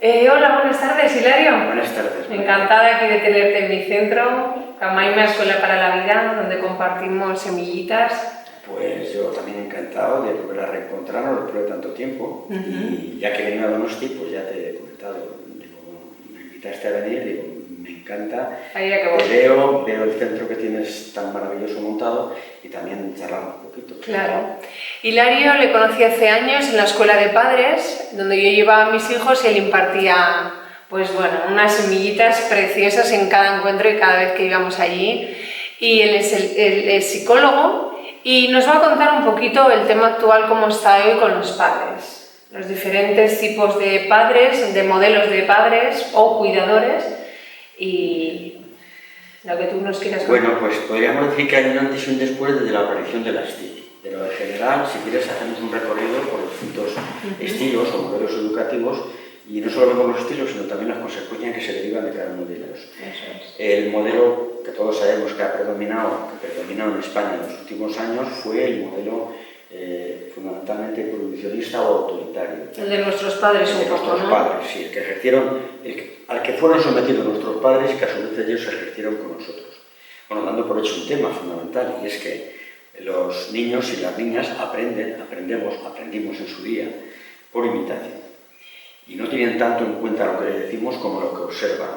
Hola, buenas tardes, Hilario. Buenas tardes. Encantada aquí de tenerte en mi centro, Camaima Escuela para la Vida, donde compartimos semillitas. Pues yo también encantado de volver a reencontrarnos después de tanto tiempo. Y ya que he venido a Donosti, pues ya te he comentado, digo, me invitaste a venir, digo, me encanta. Te veo el centro que tienes tan maravilloso montado y también charlamos un poquito. Claro. Hilario le conocí hace años en la escuela de padres, donde yo llevaba a mis hijos y él impartía, pues bueno, unas semillitas preciosas en cada encuentro y cada vez que íbamos allí. Y él es psicólogo y nos va a contar un poquito el tema actual, cómo está hoy con los padres, los diferentes tipos de padres, de modelos de padres o cuidadores y lo que tú nos quieras contar. Bueno, pues podríamos decir que hay un antes y un después desde la aparición de la STIC. Pero en general, si quieres, hacemos un recorrido por distintos estilos o modelos educativos y no solo vemos los estilos, sino también las consecuencias que se derivan de cada uno de ellos. El modelo que todos sabemos que predominado en España en los últimos años fue el modelo fundamentalmente prohibicionista o autoritario. El de nuestros padres un poco, ¿no? Padres, sí, el que ejercieron, al que fueron sometidos nuestros padres y que a su vez ellos ejercieron con nosotros. Bueno, dando por hecho un tema fundamental, y es que los niños y las niñas aprendimos en su día por imitación. Y no tienen tanto en cuenta lo que le decimos como lo que observan,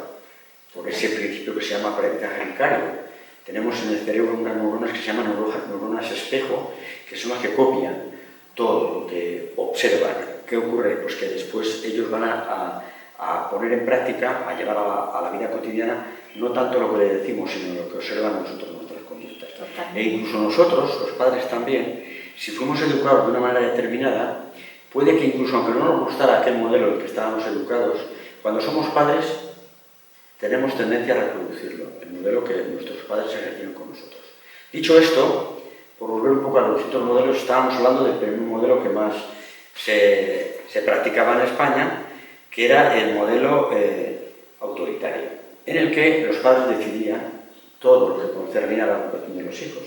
por ese principio que se llama aprendizaje vicario. Tenemos en el cerebro unas neuronas que se llaman neuronas espejo, que son las que copian todo lo que observan. ¿Qué ocurre? Pues que después ellos van a poner en práctica, a llevar a la vida cotidiana, no tanto lo que le decimos, sino lo que observan nosotros, nuestras conductas. E incluso nosotros, los padres también, si fuimos educados de una manera determinada, puede que incluso aunque no nos gustara aquel modelo en el que estábamos educados, cuando somos padres tenemos tendencia a reproducirlo, el modelo que nuestros padres ejercieron con nosotros. Dicho esto, por volver un poco a los distintos modelos, estábamos hablando del primer modelo que más se practicaba en España, que era el modelo autoritario, en el que los padres decidían todo lo que concernía a la educación de los hijos.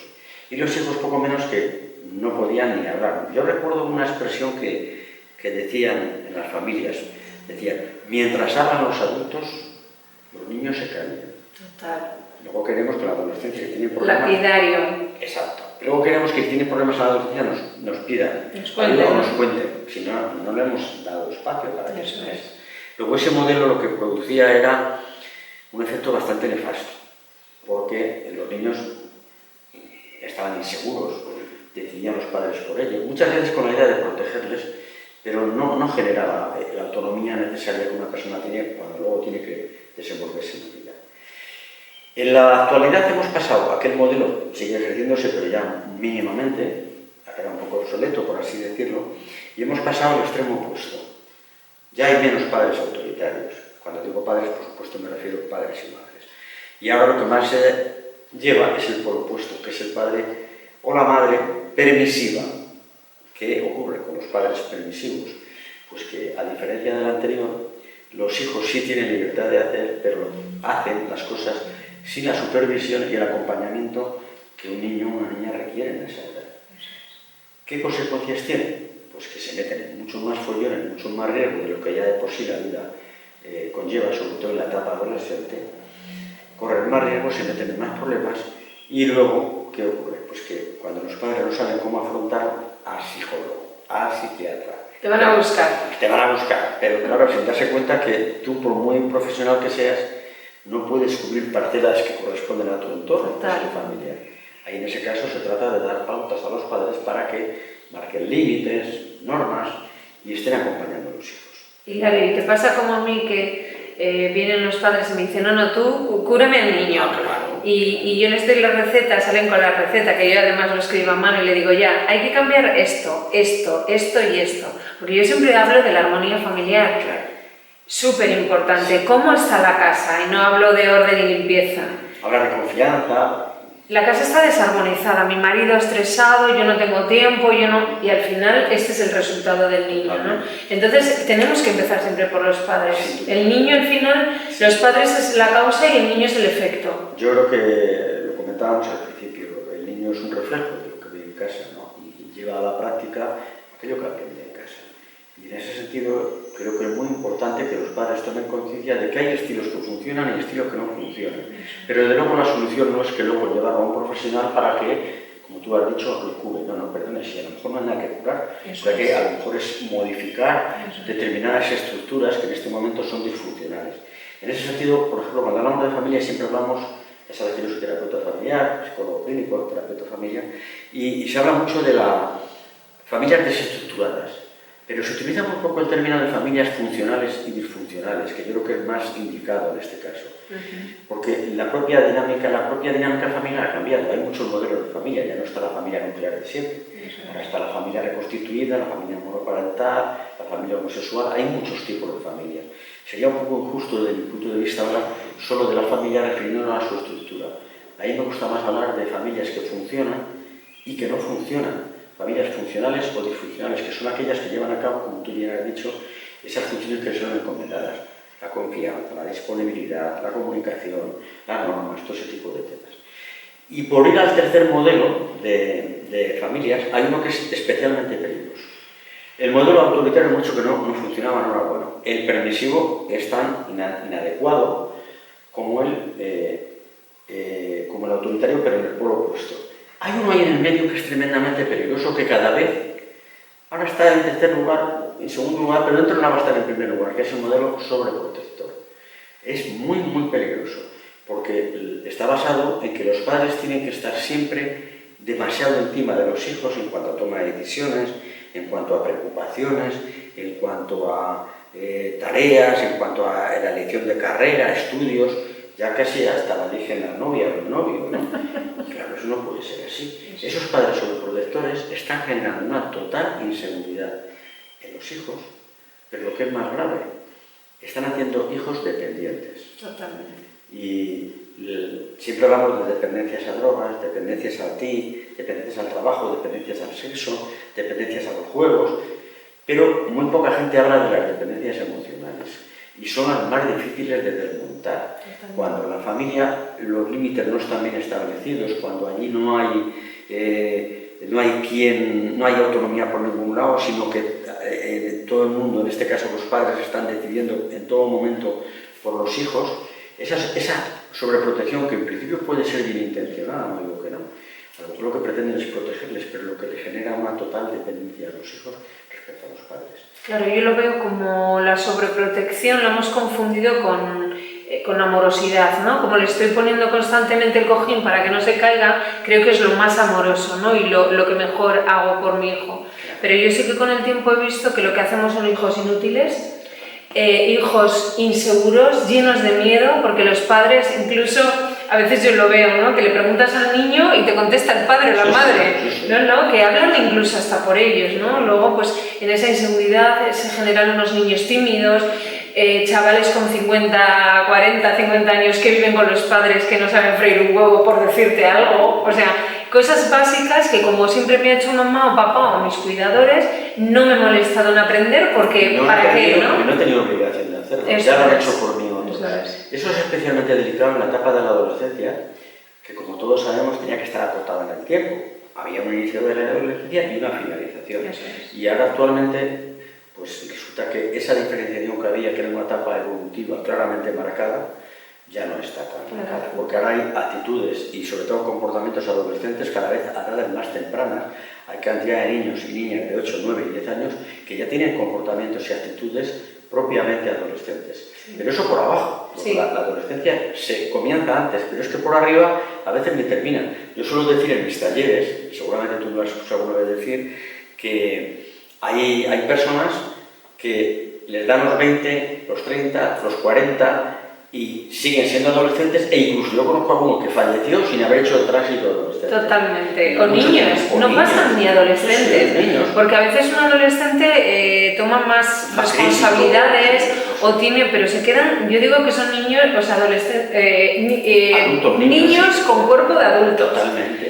Y los hijos poco menos que no podían ni hablar. Yo recuerdo una expresión que decían en las familias, decían, mientras hablan los adultos, los niños se callan. Total. Luego queremos que la adolescencia que tiene problemas... Lapidario. Exacto. Luego queremos que si tiene problemas a la adolescencia nos pidan. Nos cuenten. Si no, no le hemos dado espacio para que eso es. Luego ese modelo lo que producía era un efecto bastante nefasto, porque los niños estaban inseguros, decidían los padres por ellos, muchas veces con la idea de protegerles, pero no generaba la autonomía necesaria que una persona tiene cuando luego tiene que desenvolverse en la vida. En la actualidad hemos pasado, aquel modelo sigue ejerciéndose, pero ya mínimamente, ha quedado un poco obsoleto, por así decirlo, y hemos pasado al extremo opuesto. Ya hay menos padres autoritarios. Cuando digo padres, por supuesto me refiero a padres y madres. Y ahora lo que más se lleva es el polo opuesto, que es el padre o la madre permisiva. ¿Qué ocurre con los padres permisivos? Pues que, a diferencia del anterior, los hijos sí tienen libertad de hacer, pero hacen las cosas sin la supervisión y el acompañamiento que un niño o una niña requieren en esa edad. ¿Qué consecuencias tienen? Pues que se meten en mucho más follón, en mucho más riesgo de lo que ya de por sí la vida conlleva, sobre todo en la etapa adolescente. Corren más riesgos, se meten en más problemas y luego, ¿qué ocurre? Pues que cuando los padres no saben cómo afrontarlo, a psicólogo, a psiquiatra. Te van a buscar. Te van a buscar, pero claro, sin darse cuenta que tú, por muy profesional que seas, no puedes cubrir parcelas que corresponden a tu entorno, a tu familia. Ahí en ese caso se trata de dar pautas a los padres para que marquen límites, normas y estén acompañando a los hijos. Y Gary, ¿te pasa como a mí que vienen los padres y me dicen, no, tú cúrame al niño? Claro. Y yo les doy la receta, salen con la receta, que yo además lo escribo a mano y le digo, ya, hay que cambiar esto y esto. Porque yo siempre hablo de la armonía familiar. Claro. Súper importante. ¿Cómo está la casa? Y no hablo de orden y limpieza. Hablar de confianza. La casa está desarmonizada, mi marido estresado, yo no tengo tiempo, y al final este es el resultado del niño, ¿no? Entonces tenemos que empezar siempre por los padres. El niño al final, los padres es la causa y el niño es el efecto. Yo creo que lo comentábamos al principio, el niño es un reflejo de lo que ve en casa, ¿no? Y lleva a la práctica aquello que aprende en casa. Y en ese sentido creo que es muy importante que los padres tomen conciencia de que hay estilos que funcionan y estilos que no funcionan. Pero desde luego la solución no es que luego llevarlo a un profesional para que, como tú has dicho, lo cure. No, perdone, si a lo mejor no hay nada que curar, o que a lo mejor es modificar determinadas estructuras que en este momento son disfuncionales. En ese sentido, por ejemplo, cuando hablamos de familia siempre hablamos, ya sabes que yo soy terapeuta familiar, psicólogo clínico, terapeuta familiar, y se habla mucho de las familias desestructuradas, pero se utiliza muy poco el término de familias funcionales y disfuncionales, que yo creo que es más indicado en este caso, porque la propia dinámica familiar ha cambiado. Hay muchos modelos de familia, ya no está la familia nuclear de siempre, ahora está la familia reconstituida, la familia monoparental, la familia homosexual, hay muchos tipos de familias. Sería un poco injusto desde mi punto de vista hablar solo de la familia refiriéndonos a su estructura. A mí me gusta más hablar de familias que funcionan y que no funcionan, familias funcionales o disfuncionales, que son aquellas que llevan a cabo, como tú bien has dicho, esas funciones que son encomendadas: la confianza, la disponibilidad, la comunicación, las normas, todo ese tipo de temas. Y por ir al tercer modelo de familias, hay uno que es especialmente peligroso. El modelo autoritario, mucho que no funcionaba, no era bueno. El permisivo es tan inadecuado como el autoritario, pero en el polo opuesto. Hay uno ahí en el medio que es tremendamente peligroso, que cada vez, ahora está en tercer lugar, en segundo lugar, pero dentro no va a estar en primer lugar, que es el modelo sobreprotector. Es muy, muy peligroso, porque está basado en que los padres tienen que estar siempre demasiado encima de los hijos en cuanto a toma de decisiones, en cuanto a preocupaciones, en cuanto a tareas, en cuanto a la elección de carrera, estudios, ya casi hasta la eligen la novia o el novio, ¿no? Y claro, eso no puede ser así. Esos padres sobreprotectores están generando una total inseguridad en los hijos, pero lo que es más grave, están haciendo hijos dependientes. Totalmente. Y siempre hablamos de dependencias a drogas, dependencias a ti, dependencias al trabajo, dependencias al sexo, dependencias a los juegos, pero muy poca gente habla de las dependencias emocionales, y son las más difíciles de desmontar. Cuando en la familia los límites no están bien establecidos, cuando allí no hay autonomía por ningún lado, sino que todo el mundo, en este caso los padres, están decidiendo en todo momento por los hijos, esa sobreprotección, que en principio puede ser bien intencionada, no digo que no, a lo mejor lo que pretenden es protegerles, pero lo que les genera una total dependencia a los hijos respecto a los padres. Claro, yo lo veo como la sobreprotección, la hemos confundido con amorosidad, ¿no? Como le estoy poniendo constantemente el cojín para que no se caiga, creo que es lo más amoroso, ¿no? Y lo que mejor hago por mi hijo. Pero yo sí que con el tiempo he visto que lo que hacemos son hijos inútiles, hijos inseguros, llenos de miedo, porque los padres, incluso a veces yo lo veo, ¿no? Que le preguntas al niño y te contesta el padre o la madre, ¿no? Que hablan incluso hasta por ellos, ¿no? Luego, pues en esa inseguridad se generan unos niños tímidos, chavales con 50, 40, 50 años que viven con los padres que no saben freír un huevo, por decirte algo, o sea, cosas básicas que como siempre me ha hecho mamá o papá o mis cuidadores, no me he molestado en aprender porque, no ¿para qué, no? No he tenido obligación de hacerlo, ya lo han hecho por mí otros. Eso es especialmente delicado en la etapa de la adolescencia, que como todos sabemos tenía que estar acotada en el tiempo. Había un inicio de la adolescencia y una finalización. Y ahora actualmente, pues resulta que esa diferenciación que había, que era una etapa evolutiva claramente marcada, ya no está tan marcada, porque ahora hay actitudes y sobre todo comportamientos adolescentes cada vez a edades más tempranas. Hay cantidad de niños y niñas de 8, 9 y 10 años que ya tienen comportamientos y actitudes propiamente adolescentes. Pero eso por abajo, la adolescencia se comienza antes, pero es que por arriba a veces ni termina. Yo suelo decir en mis talleres, seguramente tú lo has escuchado alguna vez decir, que hay personas que les dan los 20, los 30, los 40 y siguen siendo adolescentes, e incluso yo conozco a alguno que falleció sin haber hecho el tránsito adolescente. Totalmente. O niños, no pasan ni adolescentes, niños. Porque a veces un adolescente toma más responsabilidades o tiene, pero se quedan, yo digo que son niños, o sea, adolescentes, niños con cuerpo de adultos.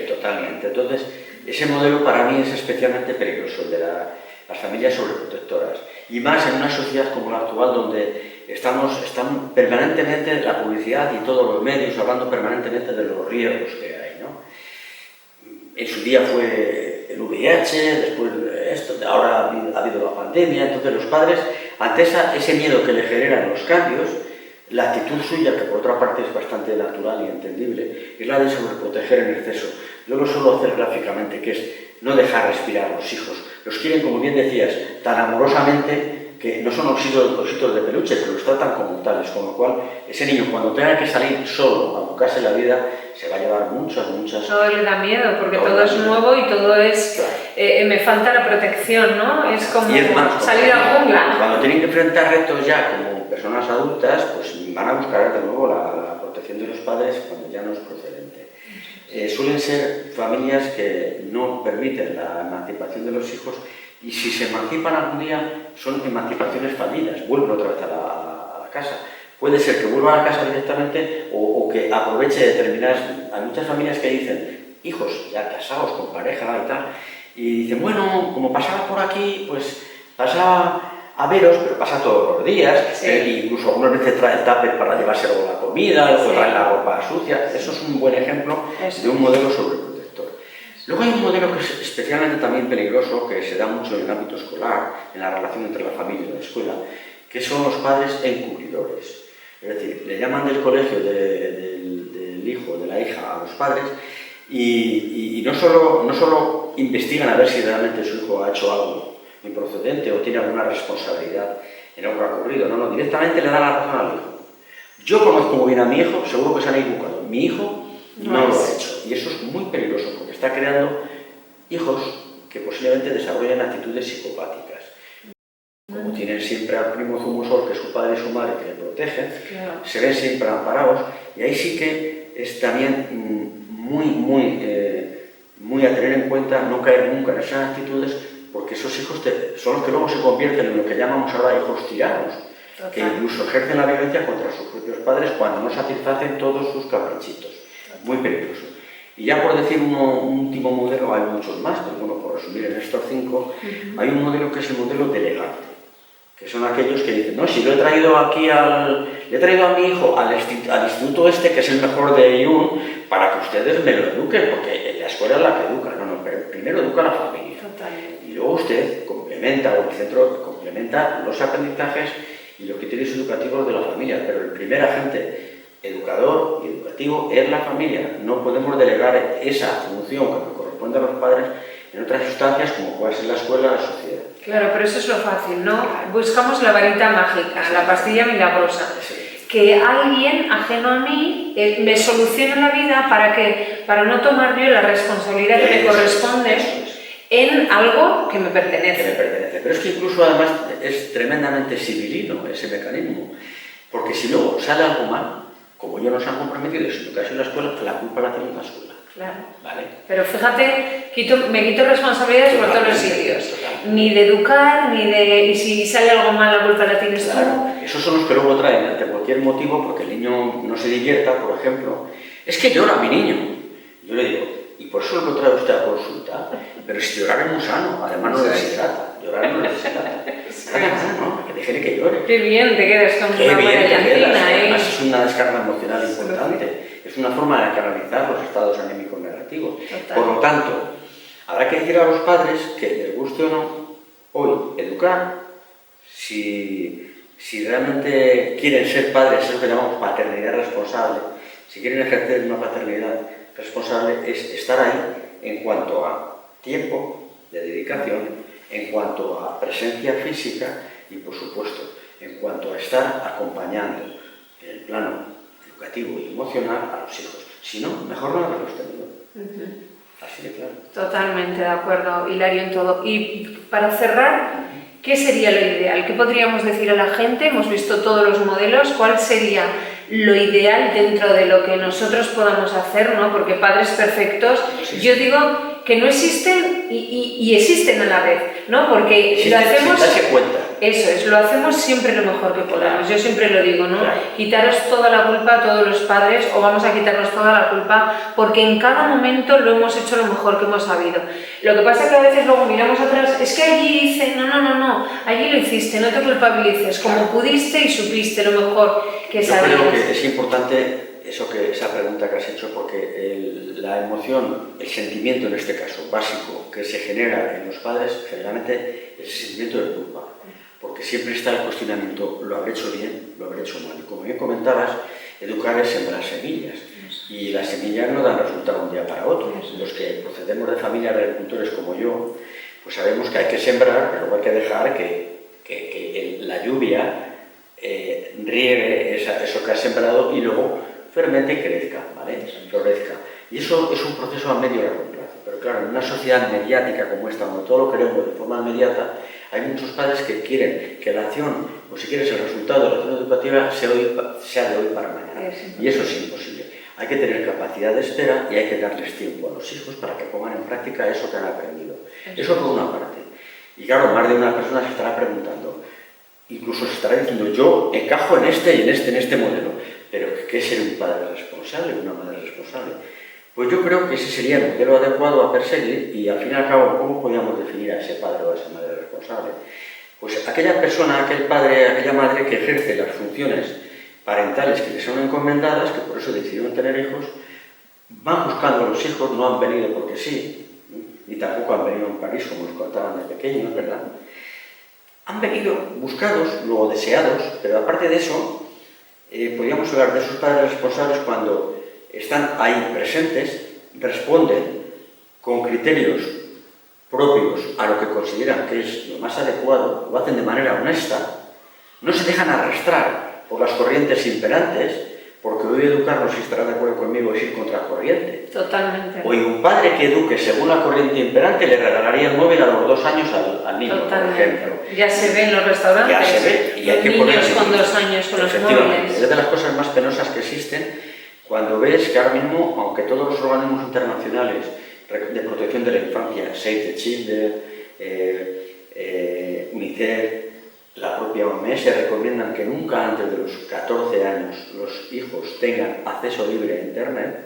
Totalmente. Entonces, ese modelo para mí es especialmente peligroso, el de las familias sobreprotectoras. Y más en una sociedad como la actual, donde están permanentemente la publicidad y todos los medios hablando permanentemente de los riesgos que hay, ¿no? En su día fue el VIH, después esto, ahora ha habido la pandemia, entonces los padres, ante ese miedo que le generan los cambios, la actitud suya, que por otra parte es bastante natural y entendible, es la de sobreproteger en exceso. Yo lo suelo hacer gráficamente, que es no dejar respirar a los hijos. Los quieren, como bien decías, tan amorosamente que no son ositos de peluche, pero los tratan como tales, con lo cual ese niño cuando tenga que salir solo a buscarse la vida se va a llevar muchas... No le da miedo, porque todo es nuevo y todo es... me falta la protección, ¿no? Es como salir a la jungla. Cuando tienen que enfrentar retos ya como personas adultas, pues van a buscar de nuevo la protección de los padres cuando ya no es procedente. Suelen ser familias que no permiten la emancipación de los hijos y si se emancipan algún día son emancipaciones fallidas, vuelven otra vez a la casa. Puede ser que vuelvan a casa directamente o que aproveche determinadas... Hay muchas familias que dicen, hijos ya casados con pareja y tal, y dicen, bueno, como pasaba por aquí, pues pasaba a veros, pero pasa todos los días, incluso algunas veces trae el tupper para llevarse luego la comida, o trae la ropa sucia. Eso es un buen ejemplo de un modelo sobreprotector. Luego hay un modelo que es especialmente también peligroso, que se da mucho en el ámbito escolar, en la relación entre la familia y la escuela, que son los padres encubridores. Es decir, le llaman del colegio del hijo o de la hija a los padres y no solo investigan a ver si realmente su hijo ha hecho algo improcedente o tiene alguna responsabilidad en algo que ha ocurrido, no, directamente le da la razón al hijo. Yo conozco muy bien a mi hijo, seguro que se han equivocado. Mi hijo no lo ha hecho y eso es muy peligroso porque está creando hijos que posiblemente desarrollen actitudes psicopáticas. Como tienen siempre al primo zumusor, que es su padre y su madre, que le protegen, se ven siempre amparados, y ahí sí que es también muy a tener en cuenta no caer nunca en esas actitudes, porque esos hijos son los que luego se convierten en lo que llamamos ahora hijos tiranos, que incluso ejercen la violencia contra sus propios padres cuando no satisfacen todos sus caprichitos. Muy peligroso. Y ya por decir un último modelo, hay muchos más, pero bueno, por resumir en estos 5, hay un modelo que es el modelo delegante, que son aquellos que dicen, no, si lo he traído aquí le he traído a mi hijo al instituto este, que es el mejor de IUN, para que ustedes me lo eduquen, porque la escuela es la que educa, pero primero educa a la familia. Totalmente. Y luego usted complementa, o el centro complementa los aprendizajes y los criterios educativos de la familia, pero el primer agente educador y educativo es la familia. No podemos delegar esa función que nos corresponde a los padres en otras instancias como puede ser la escuela o la sociedad. Claro, pero eso es lo fácil, ¿no? Buscamos la varita mágica, la pastilla milagrosa. Que alguien ajeno a mí me solucione la vida para no tomar yo la responsabilidad que me corresponde en algo que me pertenece. Pero es que incluso además es tremendamente civilino ese mecanismo, porque si luego sale algo mal, como ellos nos han comprometido, si lo que ha sido la escuela, la culpa la tiene la escuela. Claro. ¿Vale? Pero fíjate, me quito responsabilidades por todos los sitios. Ni de educar, y si sale algo mal, la culpa la tienes tú. Esos son los que luego traen ante cualquier motivo, porque el niño no se divierta, por ejemplo. Es que llora mi niño. Yo le digo, y por eso lo trae usted a consulta. Pero si llorar es muy sano, además no necesita. Llorar no necesita. ¿No? Que déjele que llore. Qué bien te quedas con una buena llantina, Además es una descarga emocional importante. Es una forma de canalizar los estados anímicos negativos. Total. Por lo tanto, habrá que decir a los padres que, les guste o no, hoy educar, si realmente quieren ser padres, es lo que llamamos paternidad responsable, si quieren ejercer una paternidad responsable, es estar ahí en cuanto a tiempo de dedicación, en cuanto a presencia física y, por supuesto, en cuanto a estar acompañando en el plano educativo y emocional a los hijos. Si no, mejor no haberlos tenido. Así de claro. Totalmente de acuerdo, Hilario, en todo. Y para cerrar, ¿qué sería lo ideal? ¿Qué podríamos decir a la gente? Hemos visto todos los modelos. ¿Cuál sería lo ideal dentro de lo que nosotros podamos hacer, ¿no? Porque padres perfectos, yo digo que no existen y existen a la vez, ¿no? Porque existe, lo hacemos... sin darse cuenta. Eso es, lo hacemos siempre lo mejor que podamos. Yo siempre lo digo, ¿no? Claro. Quitaros toda la culpa a todos los padres, o vamos a quitarnos toda la culpa, porque en cada momento lo hemos hecho lo mejor que hemos sabido. Lo que pasa es que a veces luego miramos atrás, es que allí hice, no, allí lo hiciste, no te culpabilices, como pudiste y supiste lo mejor que sabías. Yo creo que es importante esa pregunta que has hecho, porque la emoción, el sentimiento en este caso básico que se genera en los padres, generalmente es el sentimiento de culpa, porque siempre está el cuestionamiento, ¿lo habré hecho bien? ¿Lo habré hecho mal? Y como bien comentabas, educar es sembrar semillas, y las semillas no dan resultado un día para otro. Los que procedemos de familias de agricultores como yo, pues sabemos que hay que sembrar, pero hay que dejar que la lluvia riegue eso que has sembrado y luego fermente y crezca, ¿vale? Florezca. Y eso es un proceso a medio y largo plazo. Pero claro, en una sociedad mediática como esta, donde todo lo queremos de forma inmediata, hay muchos padres que quieren que la acción, o si quieres el resultado de la acción educativa, sea de hoy para mañana. Y eso es imposible. Hay que tener capacidad de espera y hay que darles tiempo a los hijos para que pongan en práctica eso que han aprendido. Eso por una parte. Y claro, más de una persona se estará preguntando, incluso se estará diciendo, yo encajo en este y en este modelo, pero ¿qué es ser un padre responsable, una madre responsable? Pues yo creo que ese sería el modelo adecuado a perseguir y al fin y al cabo, ¿cómo podríamos definir a ese padre o a esa madre responsable? Pues aquella persona, aquel padre, aquella madre que ejerce las funciones parentales que les son encomendadas, que por eso decidieron tener hijos, van buscando a los hijos, no han venido porque sí, ni tampoco han venido en París como nos contaban de pequeños, ¿verdad? Han venido buscados, luego deseados, pero aparte de eso, podríamos hablar de esos padres responsables cuando están ahí presentes, responden con criterios propios a lo que consideran que es lo más adecuado, lo hacen de manera honesta, no se dejan arrastrar por las corrientes imperantes, porque hoy educarnos, si estarás de acuerdo conmigo, es ir contra corriente. Totalmente. Hoy un padre que eduque según la corriente imperante le regalaría el móvil a los 2 años al niño, totalmente, por ejemplo. Ya se ve en los restaurantes. Ya se ve. Y hay que niños ponerse con 2 años con los móviles. Es de las cosas más penosas que existen cuando ves que ahora mismo, aunque todos los organismos internacionales de protección de la infancia, Save the Children, UNICEF, la propia OMS recomiendan que nunca antes de los 14 años los hijos tengan acceso libre a Internet.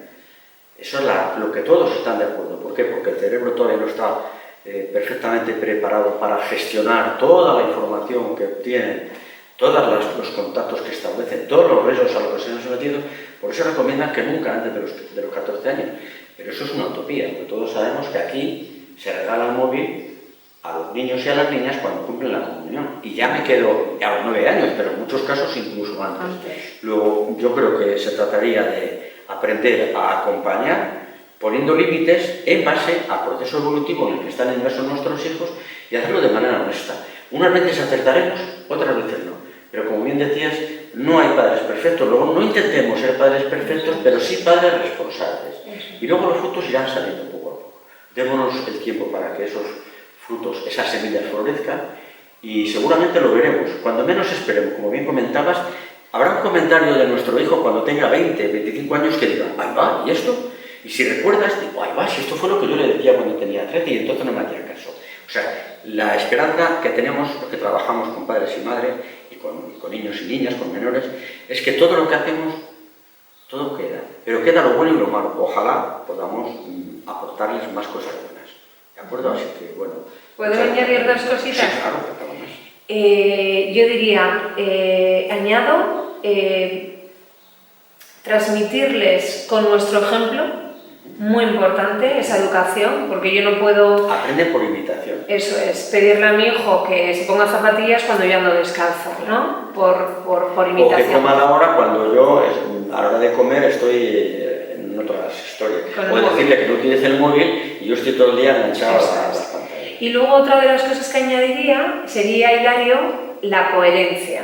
Eso es lo que todos están de acuerdo. ¿Por qué? Porque el cerebro todavía no está perfectamente preparado para gestionar toda la información que obtienen, todos los contactos que establecen, todos los riesgos a los que se han sometido. Por eso recomiendan que nunca antes de los 14 años. Pero eso es una utopía, porque todos sabemos que aquí se regala el móvil a los niños y a las niñas cuando cumplen la comunión. Y ya me quedo a los 9 años, pero en muchos casos incluso antes. Luego, yo creo que se trataría de aprender a acompañar, poniendo límites en base al proceso evolutivo en el que están inmersos nuestros hijos y hacerlo de manera honesta. Unas veces acertaremos, otras veces no. Pero como bien decías, no hay padres perfectos. Luego, no intentemos ser padres perfectos, pero sí padres responsables. Y luego los frutos irán saliendo poco a poco. Démonos el tiempo para que esos frutos, esas semillas florezcan y seguramente lo veremos. Cuando menos esperemos, como bien comentabas, habrá un comentario de nuestro hijo cuando tenga 20, 25 años que diga, ahí va, ¿y esto? Y si recuerdas, digo, ahí va, si esto fue lo que yo le decía cuando tenía 13 y entonces no me hacía caso. O sea, la esperanza que tenemos, los que trabajamos con padres y madres, y con niños y niñas, con menores, es que todo lo que hacemos, todo queda. Pero queda lo bueno y lo malo. Ojalá podamos aportarles más cosas buenas. ¿De acuerdo? Así que, bueno. ¿Puedo añadir 2 cositas? Sí, claro, yo diría, añado, transmitirles con nuestro ejemplo, muy importante, esa educación, porque yo no puedo... Aprende por imitación. Eso es, pedirle a mi hijo que se ponga zapatillas cuando yo ando descalzo, ¿no? Por imitación. O que coma a la hora cuando yo, a la hora de comer, estoy en otras historias. O decirle que no utilice el móvil y yo estoy todo el día enganchado a las pantallas. Y luego otra de las cosas que añadiría sería, Hilario, la coherencia.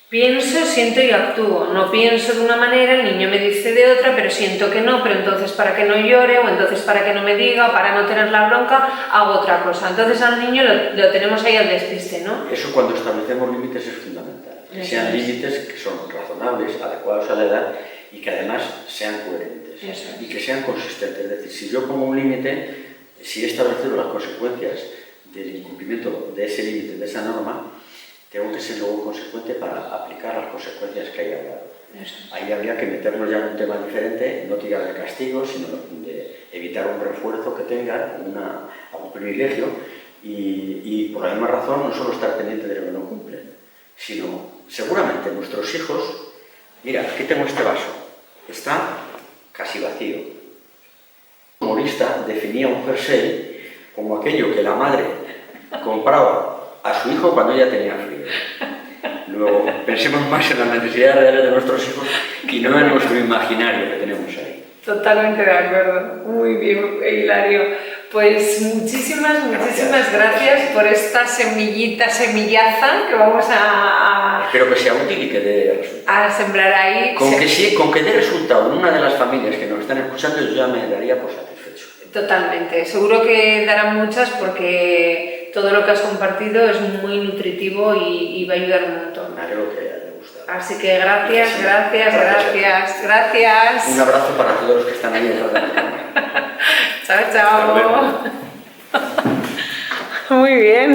Pienso, siento y actúo. No pienso de una manera, el niño me dice de otra, pero siento que no, pero entonces para que no llore, o entonces para que no me diga, o para no tener la bronca, hago otra cosa. Entonces al niño lo tenemos ahí al despiste, ¿no? Eso cuando establecemos límites es fundamental. Que sean límites que son razonables, adecuados a la edad y que además sean coherentes. Y que sean consistentes. Es decir, si yo pongo un límite, si he establecido las consecuencias del incumplimiento de ese límite, de esa norma, tengo que ser luego consecuente para aplicar las consecuencias que haya hablado. Ahí habría que meternos ya en un tema diferente, no tirar de castigo, sino de evitar un refuerzo que tengan, algún privilegio, y por la misma razón no solo estar pendiente de lo que no cumplen, sino seguramente nuestros hijos, mira, aquí tengo este vaso, está casi vacío. Un humorista definía un jersey como aquello que la madre compraba a su hijo cuando ella tenía frío. Luego, pensemos más en las necesidades reales de nuestros hijos y no en nuestro imaginario que tenemos ahí. Totalmente de acuerdo. Muy bien, Hilario. Pues muchísimas gracias por esta semillaza que vamos a Espero que sea útil y que dé resultado. a sembrar ahí. Con que dé resultado en una de las familias que nos están escuchando, yo ya me daría por satisfecho. Totalmente. Seguro que darán muchas porque todo lo que has compartido es muy nutritivo y va a ayudar un montón. Me alegro que haya gustado. Así que gracias. Un abrazo para todos los que están ahí detrás de la cámara. Chao. Muy bien.